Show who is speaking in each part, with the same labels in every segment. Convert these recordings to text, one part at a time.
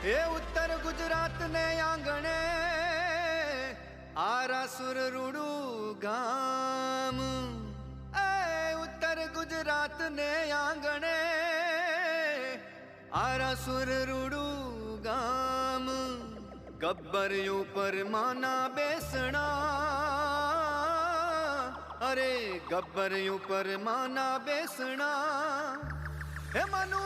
Speaker 1: એ ઉત્તર ગુજરાત ને આંગણે આરાસુર રૂડું ગામ, એ ઉત્તર ગુજરાત ને આંગણે આરાસુર રૂડું ગામ, ગબ્બર ઉપર માના બેસણા, અરે ગબ્બર ઉપર માના બેસણા, હે મનુ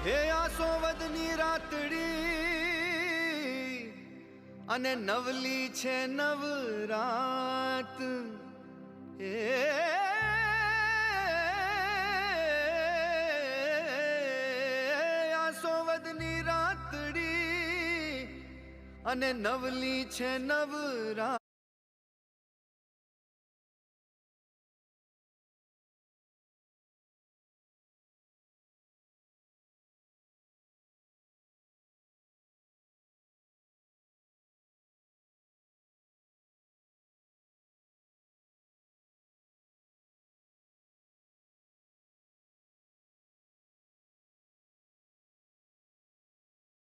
Speaker 1: હે આસોવદની રાતડી અને નવલી છે નવરાત, હે આસોવદની રાતડી અને નવલી છે નવરાત.